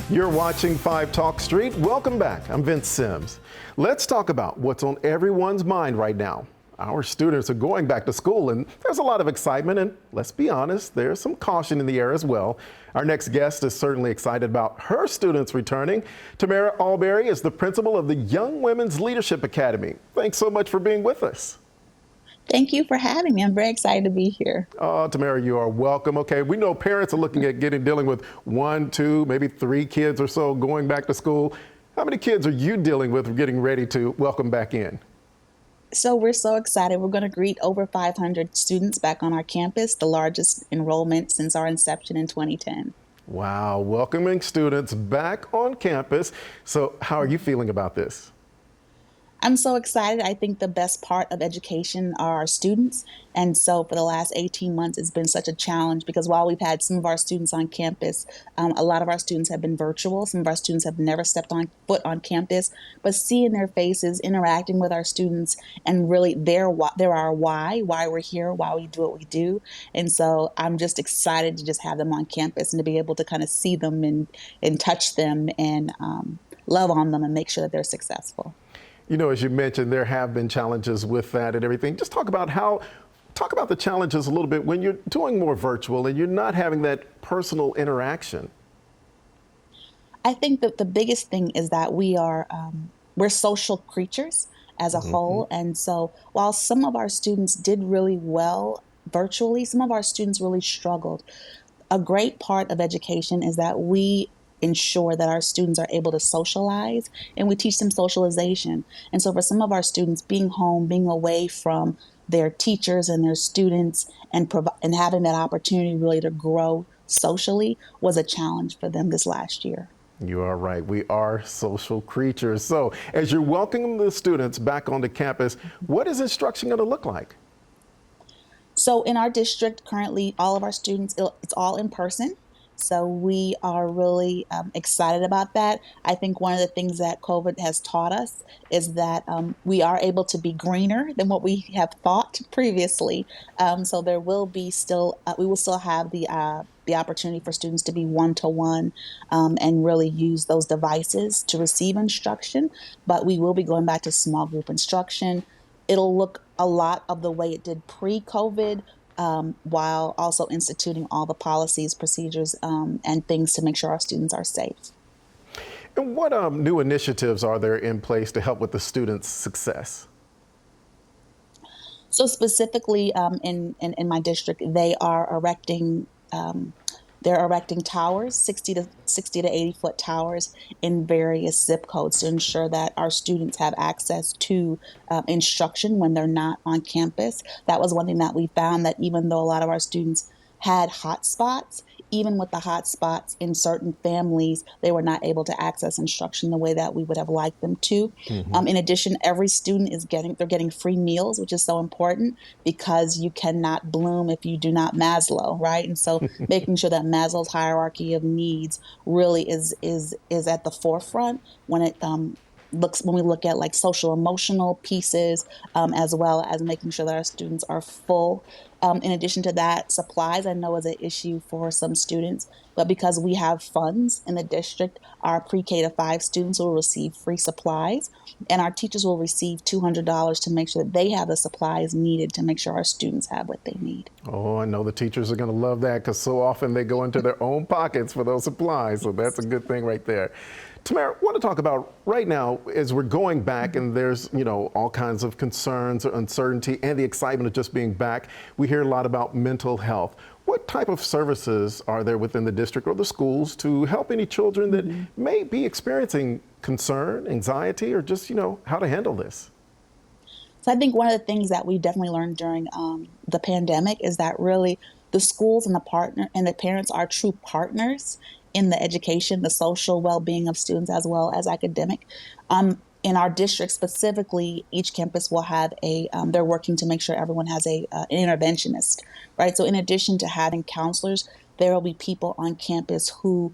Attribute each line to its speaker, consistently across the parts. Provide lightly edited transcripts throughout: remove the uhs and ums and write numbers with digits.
Speaker 1: You're watching 5 Talk Street. Welcome back. I'm Vince Sims. Let's talk about what's on everyone's mind right now. Our students are going back to school, and there's a lot of excitement, and let's be honest, there's some caution in the air as well. Our next guest is certainly excited about her students returning. Tamara Alberry is the principal of the Young Women's Leadership Academy. Thanks so much for being with us.
Speaker 2: Thank you for having me. I'm very excited to be here.
Speaker 1: Oh, Tamara, you are welcome. Okay, we know parents are looking at dealing with 1, 2, maybe 3 kids or so going back to school. How many kids are you dealing with getting ready to welcome back in?
Speaker 2: So we're so excited. We're going to greet over 500 students back on our campus, the largest enrollment since our inception in 2010.
Speaker 1: Wow, welcoming students back on campus. So how are you feeling about this?
Speaker 2: I'm so excited. I think the best part of education are our students. And so for the last 18 months, it's been such a challenge because while we've had some of our students on campus, a lot of our students have been virtual. Some of our students have never stepped on foot on campus, but seeing their faces, interacting with our students, and really they're our why we're here, why we do what we do. And so I'm just excited to just have them on campus and to be able to kind of see them and touch them and love on them and make sure that they're successful.
Speaker 1: You know, as you mentioned, there have been challenges with that and everything. Just talk about the challenges a little bit when you're doing more virtual and you're not having that personal interaction.
Speaker 2: I think that the biggest thing is that we're social creatures as a whole. And so while some of our students did really well virtually, some of our students really struggled. A great part of education is that we ensure that our students are able to socialize, and we teach them socialization. And so for some of our students, being home, being away from their teachers and their students and having that opportunity really to grow socially was a challenge for them this last year.
Speaker 1: You are right. We are social creatures. So as you're welcoming the students back onto campus, what is instruction going to look like?
Speaker 2: So in our district, currently, all of our students, it's all in person. So we are really excited about that. I think one of the things that COVID has taught us is that we are able to be greener than what we have thought previously. So there will be we will still have the opportunity for students to be one-to-one and really use those devices to receive instruction. But we will be going back to small group instruction. It'll look a lot of the way it did pre-COVID. While also instituting all the policies, procedures, and things to make sure our students are safe.
Speaker 1: And what new initiatives are there in place to help with the students' success?
Speaker 2: So specifically in my district, they are erecting towers, 60 to 80-foot towers in various zip codes to ensure that our students have access to instruction when they're not on campus. That was one thing that we found, that even though a lot of our students had hotspots, even with the hotspots in certain families, they were not able to access instruction the way that we would have liked them to. In addition, every student they're getting free meals, which is so important because you cannot bloom if you do not Maslow, right? And so making sure that Maslow's hierarchy of needs really is at the forefront when we look at like social emotional pieces, as well as making sure that our students are full. In addition to that, supplies I know is an issue for some students, but because we have funds in the district, our pre-K to 5 students will receive free supplies, and our teachers will receive $200 to make sure that they have the supplies needed to make sure our students have what they need.
Speaker 1: Oh, I know the teachers are going to love that because so often they go into their own pockets for those supplies, so that's a good thing right there. Tamara, I want to talk about right now as we're going back and there's, all kinds of concerns or uncertainty and the excitement of just being back. We hear a lot about mental health. What type of services are there within the district or the schools to help any children that may be experiencing concern, anxiety, or just, how to handle this?
Speaker 2: So I think one of the things that we definitely learned during the pandemic is that really the schools and the parents are true partners in the education, the social well-being of students as well as academic. In our district specifically, each campus will have they're working to make sure everyone has an interventionist, right? So in addition to having counselors, there will be people on campus who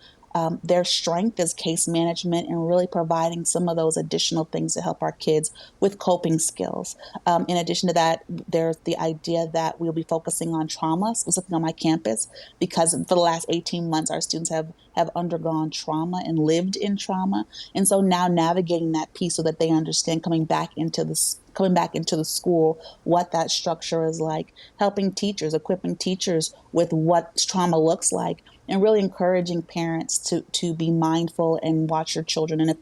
Speaker 2: Their strength is case management and really providing some of those additional things to help our kids with coping skills. In addition to that, there's the idea that we'll be focusing on trauma, specifically on my campus, because for the last 18 months, our students have undergone trauma and lived in trauma. And so now navigating that piece so that they understand coming back into the school, what that structure is like, helping teachers, equipping teachers with what trauma looks like, and really encouraging parents to be mindful and watch your children. And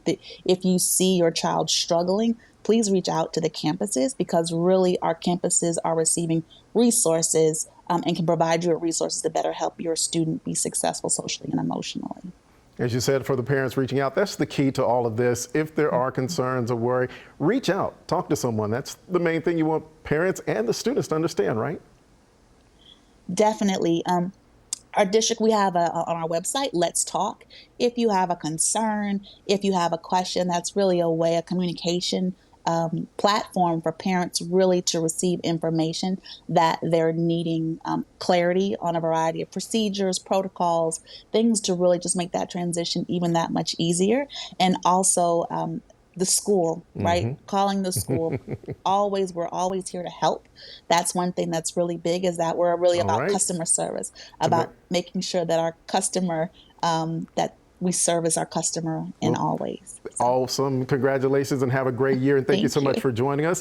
Speaker 2: if you see your child struggling, please reach out to the campuses, because really our campuses are receiving resources and can provide you with resources to better help your student be successful socially and emotionally.
Speaker 1: As you said, for the parents reaching out, that's the key to all of this. If there are concerns or worry, reach out, talk to someone. That's the main thing you want parents and the students to understand, right?
Speaker 2: Definitely. Our district, we have on our website, Let's Talk. If you have a concern, if you have a question, that's really a way of communication platform for parents really to receive information that they're needing clarity on a variety of procedures, protocols, things to really just make that transition even that much easier. And also the school, right? Calling the school. We're always here to help. That's one thing that's really big, is that we're really
Speaker 1: All
Speaker 2: about
Speaker 1: right.
Speaker 2: customer service, about making sure that our customer, that we service our customer in all ways. So,
Speaker 1: Awesome. Congratulations and have a great year. And thank you so much for joining us.